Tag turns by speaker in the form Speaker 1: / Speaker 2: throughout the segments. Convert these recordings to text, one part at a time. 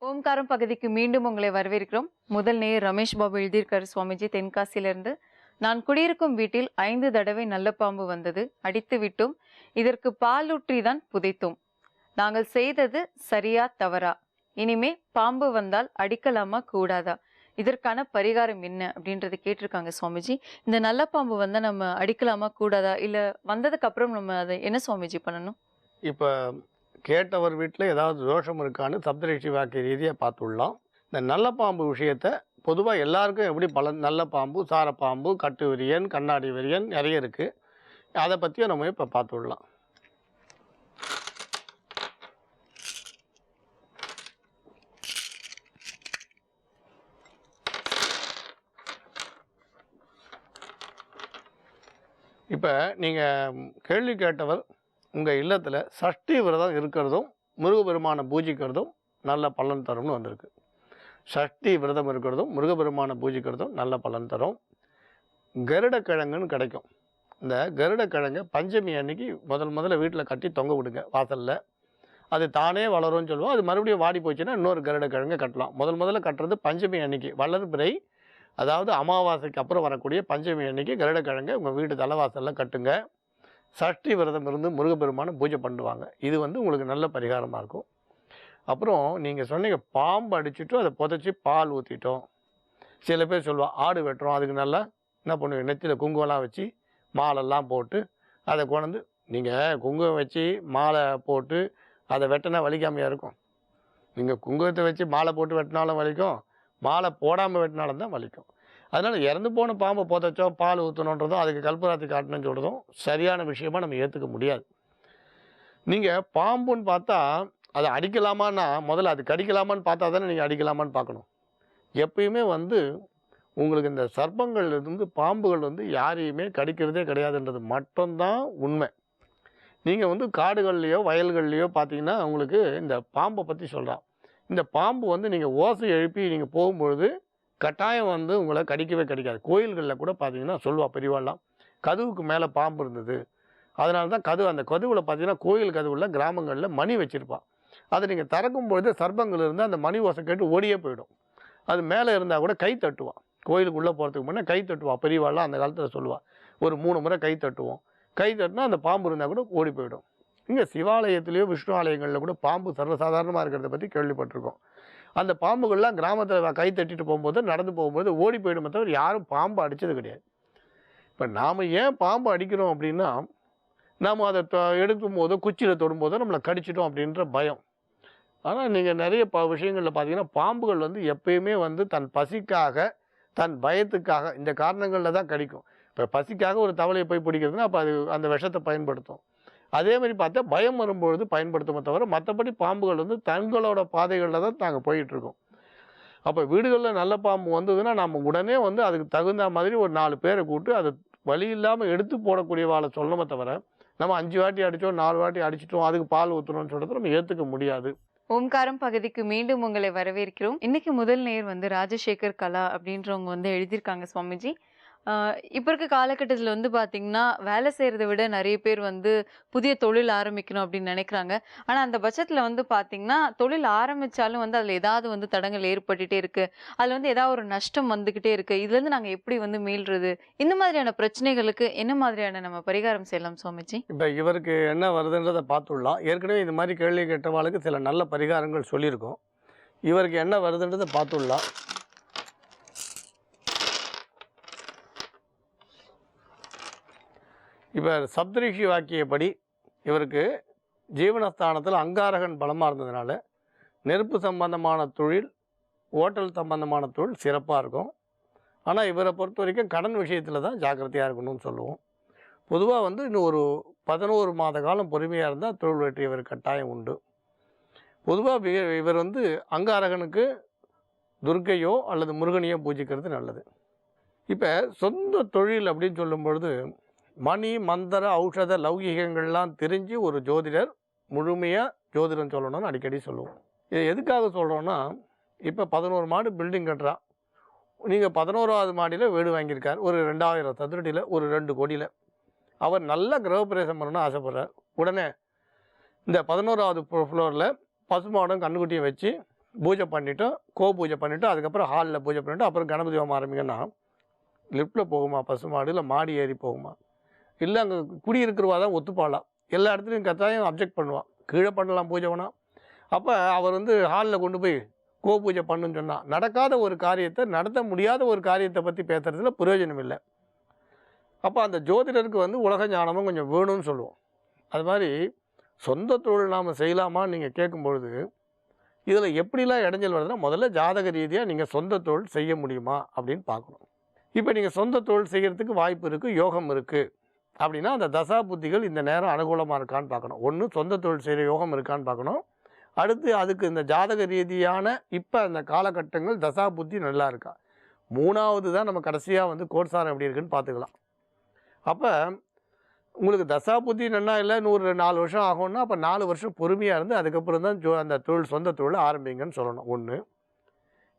Speaker 1: ஓம்காரம் பகுதிக்கு மீண்டும் உங்களை வரவேற்கிறோம். முதல் நேயர் ரமேஷ் பாபு எழுதியிருக்காரு சுவாமிஜி தென்காசியிலிருந்து. நான் குடியிருக்கும் வீட்டில் 5 தடவை நல்ல பாம்பு வந்தது. அடித்து விட்டோம். இதற்கு பாலூற்றி தான் புதைத்தோம். நாங்கள் செய்தது சரியா தவறா? இனிமே பாம்பு வந்தால் அடிக்கலாமா கூடாதா? இதற்கான பரிகாரம் என்ன அப்படின்றத கேட்டிருக்காங்க சுவாமிஜி. இந்த நல்ல பாம்பு வந்தா நம்ம அடிக்கலாமா கூடாதா? இல்ல வந்ததுக்கு அப்புறம் நம்ம அதை என்ன சுவாமிஜி பண்ணணும்?
Speaker 2: இப்போ கேட்டவர் வீட்டில் ஏதாவது தோஷம் இருக்கான்னு சப்தரிஷி வாக்கிய ரீதியாக பார்த்துடலாம். இந்த நல்ல பாம்பு விஷயத்தை பொதுவாக எல்லாருக்கும் எப்படி நல்ல பாம்பு, சாரப்பாம்பு, கட்டு விரியன், கண்ணாடி விரியன் நிறைய இருக்குது. அதை பற்றியும் நம்ம இப்போ பார்த்துடலாம். இப்போ நீங்கள் கேள்வி கேட்டவர் உங்கள் இல்லத்தில் சஷ்டி விரதம் இருக்கிறதும் முருகபெருமானை பூஜிக்கிறதும் நல்ல பலன் தரும்னு வந்திருக்கு. சஷ்டி விரதம் இருக்கிறதும் முருகபெருமானை பூஜிக்கிறதும் நல்ல பலன் தரும். கருடக்கிழங்குன்னு கிடைக்கும். இந்த கருடக்கிழங்கை பஞ்சமி அன்னைக்கு முதல்ல வீட்டில் கட்டி தொங்க விடுங்க வாசலில். அது தானே வளரும்னு சொல்லுவோம். அது மறுபடியும் வாடி போச்சுன்னா இன்னொரு கருடக்கிழங்கை கட்டலாம். முதல்ல கட்டுறது பஞ்சமி அன்னைக்கு வளர்பிறை, அதாவது அமாவாசைக்கு அப்புறம் வரக்கூடிய பஞ்சமி அன்னைக்கு கருடக்கிழங்கை உங்கள் வீட்டு தலைவாசலில் கட்டுங்க. சஷ்டி விரதம் இருந்து முருகப்பெருமானை பூஜை பண்ணுவாங்க. இது உங்களுக்கு நல்ல பரிகாரமாக இருக்கும். அப்புறம் நீங்கள் சொன்னீங்க பாம்பு அடிச்சுட்டு அதை புதைச்சி பால் ஊற்றிட்டோம். சில பேர் சொல்லுவாள் ஆடு வெட்டுறோம், அதுக்கு நல்லா என்ன பண்ணுவீங்க, நெத்தியில் குங்குமம்லாம் வச்சு மாலெல்லாம் போட்டு அதை கொண்டு நீங்கள் குங்குமம் வச்சு மாலை போட்டு அதை வெட்டினா வலிக்காமையாக இருக்கும். நீங்கள் குங்குமத்தை வச்சு மாலை போட்டு வெட்டினாலும் வலிக்கும், மாலை போடாமல் வெட்டினாலும் தான் வலிக்கும். அதனால் இறந்து போன பாம்பை புதைச்சோம் பால் ஊற்றணுன்றதும் அதுக்கு கல்பராத்தி காட்டணும்னு சொல்கிறதும் சரியான விஷயமாக நம்ம ஏற்றுக்க முடியாது. நீங்கள் பாம்புன்னு பார்த்தா அதை அடிக்கலாமான்னா முதல்ல அது கடிக்கலாமான்னு பார்த்தா தானே நீங்கள் அடிக்கலாமான்னு பார்க்கணும். எப்பயுமே உங்களுக்கு இந்த சர்ப்பங்கள்லேருந்து பாம்புகள் யாரையுமே கடிக்கிறதே கிடையாதுன்றது மட்டும்தான் உண்மை. நீங்கள் காடுகள்லையோ வயல்கள்லையோ பார்த்தீங்கன்னா உங்களுக்கு இந்த பாம்பை பற்றி சொல்கிறான். இந்த பாம்பு நீங்கள் ஓசை எழுப்பி நீங்கள் போகும்பொழுது கட்டாயம் உங்களை கடிக்கவே கடிக்காது. கோயில்களில் கூட பார்த்தீங்கன்னா சொல்லுவா பெரியவாள்லாம், கதவுக்கு மேலே பாம்பு இருந்தது, அதனால தான் அந்த கதவுல பார்த்தீங்கன்னா கோயில் கதவுல கிராமங்களில் மணி வச்சுருப்பாள். அதை நீங்கள் திறக்கும்பொழுது சர்ப்பங்கள் இருந்தால் அந்த மணி ஓசை கேட்டு ஓடியே போயிடும். அது மேலே இருந்தால் கூட கை தட்டுவான். கோயிலுக்குள்ளே போகிறதுக்கு முன்னே கை தட்டுவாள் பெரியவாள்லாம் அந்த காலத்தில் சொல்லுவாள். ஒரு 3 முறை கை தட்டுவோம். கை தட்டினா அந்த பாம்பு இருந்தால் கூட ஓடி போயிடும். இங்கே சிவாலயத்துலேயோ விஷ்ணு ஆலயங்களில் கூட பாம்பு சர்வசாதாரணமாக இருக்கிறத பற்றி கேள்விப்பட்டிருக்கோம். அந்த பாம்புகள்லாம் கிராமத்தில் கை தட்டிட்டு போகும்போது நடந்து போகும்போது ஓடி போயிடுமே தவிர யாரும் பாம்பு அடித்தது கிடையாது. இப்போ நாம் ஏன் பாம்பு அடிக்கிறோம் அப்படின்னா, நாம் அதை எடுக்கும் போதோ குச்சியில் தொடும்போதோ நம்மளை கடிச்சிட்டோம் அப்படின்ற பயம். ஆனால் நீங்கள் நிறைய விஷயங்களில் பார்த்தீங்கன்னா பாம்புகள் எப்பயுமே தன் பசிக்காக, தன் பயத்துக்காக, இந்த காரணங்களில் தான் கடிக்கும். இப்போ பசிக்காக ஒரு தவளையை போய் பிடிக்கிறதுனா அப்போ அது அந்த விஷத்தை பயன்படுத்தும். அதே மாதிரி பார்த்தா பயம் வரும்பொழுது பயன்படுத்துமே தவிர மற்றபடி பாம்புகள் தங்களோட பாதைகளில் தான் நாங்கள் போயிட்டுருக்கோம். அப்போ வீடுகளில் நல்ல பாம்பு வந்ததுன்னா நம்ம உடனே அதுக்கு தகுந்த மாதிரி ஒரு 4 பேரை கூப்பிட்டு அது வழி இல்லாமல் எடுத்து போடக்கூடிய வாழை சொல்லணுமே தவிர நம்ம 5 வாட்டி அடித்தோம் 4 வாட்டி அடிச்சிட்டோம் அதுக்கு பால் ஊற்றணும்னு சொல்கிறது நம்ம ஏற்றுக்க முடியாது.
Speaker 1: ஓம்காரம் பகுதிக்கு மீண்டும் உங்களை வரவேற்கிறோம். இன்னைக்கு முதல் நேர் ராஜசேகர் கலா அப்படின்றவங்க எழுதியிருக்காங்க சுவாமிஜி. இப்போ இருக்க காலகட்டத்தில் பார்த்தீங்கன்னா வேலை செய்கிறத விட நிறைய பேர் புதிய தொழில் ஆரம்பிக்கணும் அப்படின்னு நினைக்கிறாங்க. ஆனால் அந்த பட்சத்தில் பார்த்தீங்கன்னா தொழில் ஆரம்பித்தாலும் அதில் ஏதாவது தடங்கள் ஏற்பட்டுகிட்டே இருக்குது. அதில் ஏதாவது ஒரு நஷ்டம் வந்துக்கிட்டே இருக்குது. இதுலேருந்து நாங்கள் எப்படி மீள்றது, இந்த மாதிரியான பிரச்சனைகளுக்கு என்ன மாதிரியான நம்ம பரிகாரம் செய்யலாம் சுவாமிஜி?
Speaker 2: இப்போ இவருக்கு என்ன வருதுன்றதை பார்த்துடலாம். ஏற்கனவே இந்த மாதிரி கேள்வி கேட்டவாளுக்கு சில நல்ல பரிகாரங்கள் சொல்லியிருக்கோம். இவருக்கு என்ன வருதுன்றதை பார்த்துடலாம். இப்போ சப்தரிஷி வாக்கியப்படி இவருக்கு ஜீவனஸ்தானத்தில் அங்காரகன் பலமாக இருந்ததுனால நெருப்பு சம்பந்தமான தொழில், ஓட்டல் சம்பந்தமான தொழில் சிறப்பாக இருக்கும். ஆனால் இவரை பொறுத்த வரைக்கும் கடன் விஷயத்தில் தான் ஜாக்கிரதையாக இருக்கணும்னு சொல்லுவோம். பொதுவாக இன்னும் ஒரு 11 மாத காலம் பொறுமையாக இருந்தால் தொழில் வெற்றி இவர் கட்டாயம் உண்டு. பொதுவாக இவர் அங்காரகனுக்கு துர்க்கையோ அல்லது முருகனையோ பூஜிக்கிறது நல்லது. இப்போ சொந்த தொழில் அப்படின்னு சொல்லும் பொழுது மணி மந்திர ஔஷத லௌகிகங்கள்லாம் தெரிஞ்சு ஒரு ஜோதிடர் முழுமையாக ஜோதிடம் சொல்லணும்னு அடிக்கடி சொல்லுவோம். இதை எதுக்காக சொல்கிறோன்னா, இப்போ 11 மாடி பில்டிங் கட்டுறான். நீங்கள் 11வது மாடியில் வீடு வாங்கியிருக்கார், ஒரு 2000 சதுரடியில், ஒரு 2 கோடியில். அவர் நல்ல கிரகப்பிரவேசம் பண்ணணும்னு ஆசைப்படுறார். உடனே இந்த 11வது ஃப்ளோரில் பசுமாடும் கண்ணுக்குட்டியை வச்சு பூஜை பண்ணிவிட்டோம், பூஜை பண்ணிவிட்டோம், அதுக்கப்புறம் ஹாலில் பூஜை பண்ணிவிட்டு அப்புறம் கணபதி ஹோமம் ஆரம்பிங்கன்னா லிஃப்ட்டில் போகுமா பசுமாடு, இல்லை மாடி ஏறி போகுமா, இல்லை அங்கே குடியிருக்கிறவா தான் ஒத்துப்பாளாம். எல்லா இடத்துலையும் கட்டாயம் அப்ஜெக்ட் பண்ணுவான், கீழே பண்ணலாம் பூஜை வேணாம். அப்போ அவர் வந்து ஹாலில் கொண்டு போய் பூஜை பண்ணுன்னு சொன்னால் நடக்காத ஒரு காரியத்தை, நடத்த முடியாத ஒரு காரியத்தை பற்றி பேசுகிறதுல பிரயோஜனம் இல்லை. அப்போ அந்த ஜோதிடருக்கு வந்து உலக ஞானமும் கொஞ்சம் வேணும்னு சொல்லுவோம். அது மாதிரி சொந்த தொழில் நாம் செய்யலாமான்னு நீங்கள் கேட்கும்பொழுது இதில் எப்படிலாம் இடைஞ்சல் வருதுன்னா, முதல்ல ஜாதக ரீதியாக நீங்கள் சொந்த தொழில் செய்ய முடியுமா அப்படின்னு பார்க்கணும். இப்போ நீங்கள் சொந்த தொழில் செய்கிறதுக்கு வாய்ப்பு இருக்குது, யோகம் இருக்குது அப்படின்னா அந்த தசா புத்திகள் இந்த நேரம் அனுகூலமாக இருக்கான்னு பார்க்கணும். ஒன்று சொந்த தொழில் செய்கிற யோகம் இருக்கான்னு பார்க்கணும். அடுத்து அதுக்கு இந்த ஜாதக ரீதியான இப்போ அந்த காலகட்டங்கள் தசா புத்தி நல்லா இருக்கா. மூணாவது தான் நம்ம கடைசியாக வந்து கோட்சாரம் எப்படி இருக்குன்னு பார்த்துக்கலாம். அப்போ உங்களுக்கு தசா புத்தி நல்லா இல்லை, 4 வருஷம் ஆகும்னா அப்போ 4 வருஷம் பொறுமையாக இருந்து அதுக்கப்புறம் தான் அந்த தொழில் சொந்த தொழில் ஆரம்பிங்கன்னு சொல்லணும். ஒன்று.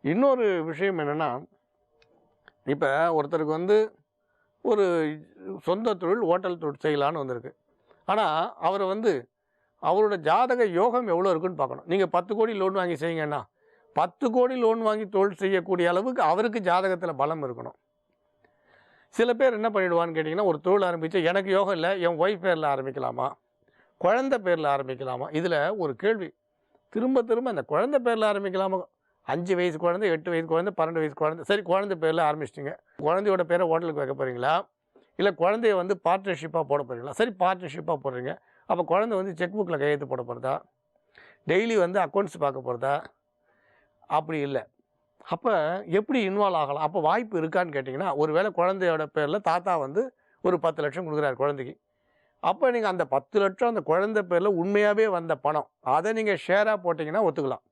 Speaker 2: இன்னொரு விஷயம் என்னென்னா, இப்போ ஒருத்தருக்கு வந்து ஒரு சொந்த தொழில் ஹோட்டல் தொழில் செய்யலான்னு வந்திருக்கு. ஆனால் அவர் வந்து அவரோட ஜாதக யோகம் எவ்வளோ இருக்குன்னு பார்க்கணும். நீங்கள் 10 கோடி லோன் வாங்கி செய்யுங்கன்னா 10 கோடி லோன் வாங்கி தொழில் செய்யக்கூடிய அளவுக்கு அவருக்கு ஜாதகத்தில் பலம் இருக்கணும். சில பேர் என்ன பண்ணிவிடுவான்னு கேட்டிங்கன்னா, ஒரு தொழில் ஆரம்பித்து எனக்கு யோகம் இல்லை, என் ஒய்ஃப் பேரில் ஆரம்பிக்கலாமா, குழந்தை பேரில் ஆரம்பிக்கலாமா. இதில் ஒரு கேள்வி திரும்ப திரும்ப, அந்த குழந்தை பேரில் ஆரம்பிக்கலாமா. 5 வயசு குழந்தை, 8 வயசு குழந்தை, 12 வயசு குழந்தை, சரி குழந்தை பேரில் ஆரம்பிச்சிட்டிங்க. குழந்தையோட பேரை ஹோட்டலுக்கு வைக்க போகிறீங்களா, இல்லை குழந்தைய வந்து பார்ட்னர்ஷிப்பாக போட போகிறீங்களா. சரி பார்ட்னர்ஷிப்பாக போடுறீங்க. அப்போ குழந்தை வந்து செக் புக்கில் கையெழுத்து போட போகிறதா, டெய்லி வந்து அக்கௌண்ட்ஸ் பார்க்க போகிறதா, அப்படி இல்லை. அப்போ எப்படி இன்வால்வ் ஆகலாம், அப்போ வாய்ப்பு இருக்கான்னு கேட்டிங்கன்னா, ஒரு வேளை குழந்தையோட பேரில் தாத்தா வந்து ஒரு 10 லட்சம் கொடுக்குறாரு குழந்தைக்கு. அப்போ நீங்கள் அந்த 10 லட்சம் அந்த குழந்தை பேரில் உண்மையாகவே வந்த பணம், அதை நீங்கள் ஷேராக போட்டிங்கன்னா ஒத்துக்கலாம்.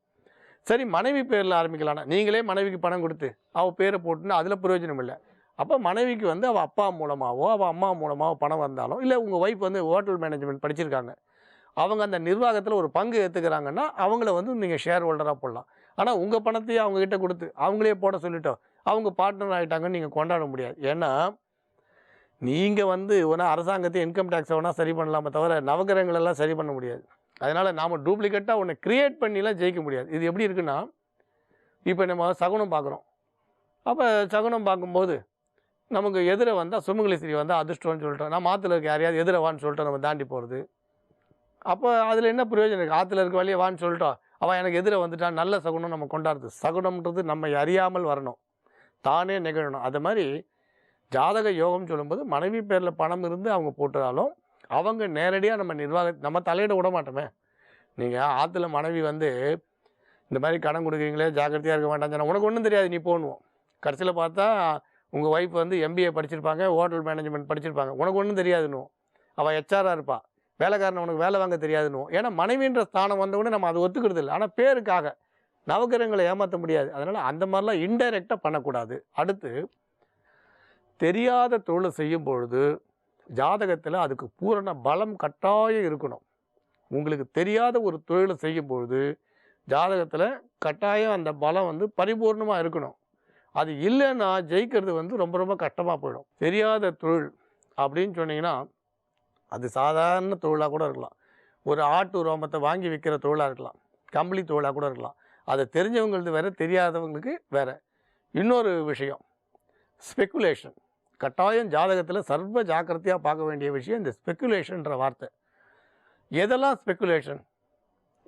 Speaker 2: சரி மனைவி பேரில் ஆரம்பிக்கலாம்னா, நீங்களே மனைவிக்கு பணம் கொடுத்து அவள் பேரை போட்டுன்னா அதில் பிரயோஜனம் இல்லை. அப்போ மனைவிக்கு வந்து அவள் அப்பா மூலமாகவோ அவள் அம்மா மூலமாகவோ பணம் வந்தாலும், இல்லை உங்கள் ஒய்ஃப் வந்து ஹோட்டல் மேனேஜ்மெண்ட் படிச்சிருக்காங்க, அவங்க அந்த நிர்வாகத்தில் ஒரு பங்கு ஏற்றுக்கிறாங்கன்னா அவங்கள வந்து நீங்கள் ஷேர் ஹோல்டராக போடலாம். ஆனால் உங்கள் பணத்தையே அவங்கக்கிட்ட கொடுத்து அவங்களே போட சொல்லிட்டோம், அவங்க பார்ட்னர் ஆகிட்டாங்கன்னு நீங்கள் கொண்டாட முடியாது. ஏன்னா நீங்கள் வந்து ஒன்றா அரசாங்கத்தை இன்கம் டேக்ஸை வேணால் சரி பண்ணலாமே தவிர நவகிரகங்களெல்லாம் சரி பண்ண முடியாது. அதனால் நாம் டூப்ளிகேட்டாக ஒன்று க்ரியேட் பண்ணிலாம் ஜெயிக்க முடியாது. இது எப்படி இருக்குன்னா, இப்போ நம்ம சகுனம் பார்க்குறோம். அப்போ சகுனம் பார்க்கும்போது நமக்கு எதிரை வந்தால் சுமங்கலி வந்தால் அதிர்ஷ்டம்னு சொல்லிட்டோம், நான் ஆற்றுல இருக்க யாரையாவது எதிரை வான்னு சொல்லிட்டோம், நம்ம தாண்டி போகிறது. அப்போ அதில் என்ன பிரயோஜனம் இருக்குது, ஆற்றுல இருக்க வழியே வான்னு சொல்லிட்டோம், அவன் எனக்கு எதிரை வந்துட்டான், நல்ல சகுனம் நம்ம கொண்டாடுறது. சகுனம்ன்றது நம்ம அறியாமல் வரணும், தானே நிகழணும். அது மாதிரி ஜாதக யோகம் சொல்லும்போது மனைவி பேரில் பணம் இருந்து அவங்க போட்டதாலும் அவங்க நேரடியாக நம்ம தலையிட விட மாட்டோமே. நீங்கள் ஆற்றுல மனைவி வந்து இந்த மாதிரி கடன் கொடுக்குறீங்களே ஜாக்கிரதையாக இருக்க வேண்டாம் சொன்னால் உனக்கு ஒன்றும் தெரியாது நீ போகணும். கடைசியில் பார்த்தா உங்கள் ஒய்ஃப் வந்து MBA படிச்சிருப்பாங்க, ஹோட்டல் மேனேஜ்மெண்ட் படிச்சிருப்பாங்க, உனக்கு ஒன்றும் தெரியாதுன்னு. அவள் ஹெச்ஆராக இருப்பாள், வேலைக்காரனை உனக்கு வேலை வாங்க தெரியாதுன்னு. ஏன்னா மனைவின்ற ஸ்தானம் வந்தவுடனே நம்ம அதை ஒத்துக்கிறது இல்லை. ஆனால் பேருக்காக நவகிரகங்களை ஏமாற்ற முடியாது. அதனால் அந்த மாதிரிலாம் இன்டைரக்டாக பண்ணக்கூடாது. அடுத்து தெரியாத தொழிலை செய்யும் பொழுது ஜாதகத்தில் அதுக்கு பூரண பலம் கட்டாயம் இருக்கணும். உங்களுக்கு தெரியாத ஒரு தொழிலை செய்யும் பொழுது ஜாதகத்தில் கட்டாயம் அந்த பலம் வந்து பரிபூர்ணமாக இருக்கணும். அது இல்லைன்னா ஜெயிக்கிறது வந்து ரொம்ப ரொம்ப கஷ்டமாக போயிடும். தெரியாத தொழில் அப்படின்னு சொன்னீங்கன்னா அது சாதாரண தொழிலாக கூட இருக்கலாம், ஒரு ஆட்டு ரோமத்தை வாங்கி விற்கிற தொழிலாக இருக்கலாம், கம்பளி தொழிலாக கூட இருக்கலாம். அதை தெரிஞ்சவங்களுக்கு வேறு, தெரியாதவங்களுக்கு வேறு. இன்னொரு விஷயம் ஸ்பெக்குலேஷன். கட்டாயம் ஜாதகத்தில் சர்வ ஜாக்கிரதையாக பார்க்க வேண்டிய விஷயம் இந்த ஸ்பெக்குலேஷன்ற வார்த்தை. எதெல்லாம் ஸ்பெக்குலேஷன்?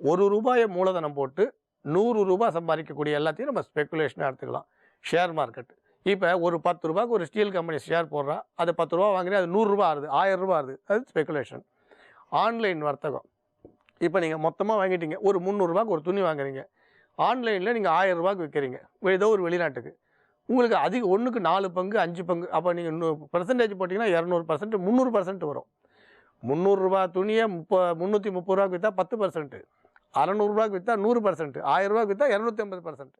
Speaker 2: 1 ரூபாயை மூலதனம் போட்டு 100 ரூபாய் சம்பாதிக்கக்கூடிய எல்லாத்தையும் நம்ம ஸ்பெக்குலேஷனாக எடுத்துக்கலாம். ஷேர் மார்க்கெட், இப்போ ஒரு 10 ரூபாய்க்கு ஒரு ஸ்டீல் கம்பெனி ஷேர் போடுறா, அது 10 ரூபா வாங்கினா அது 100 ரூபா ஆகுது, 1000 ரூபா ஆகுது, அது ஸ்பெக்குலேஷன். ஆன்லைன் வர்த்தகம், இப்போ நீங்கள் மொத்தமாக வாங்கிட்டீங்க, ஒரு 300 ரூபாய்க்கு ஒரு துணி வாங்குறீங்க, ஆன்லைனில் நீங்கள் 1000 ரூபாய்க்கு விற்கிறீங்க ஏதோ ஒரு வெளிநாட்டுக்கு, உங்களுக்கு அதிக 1க்கு 4 பங்கு 5 பங்கு, அப்போ நீங்கள் 100% போட்டிங்கன்னா 200%, 300% வரும். 300 ரூபா துணியை 330 ரூபாய்க்கு விற்றா 10%, 600 ரூபாய்க்கு விற்றா 100%, 1000 ரூபாய்க்கு விற்றா 250%.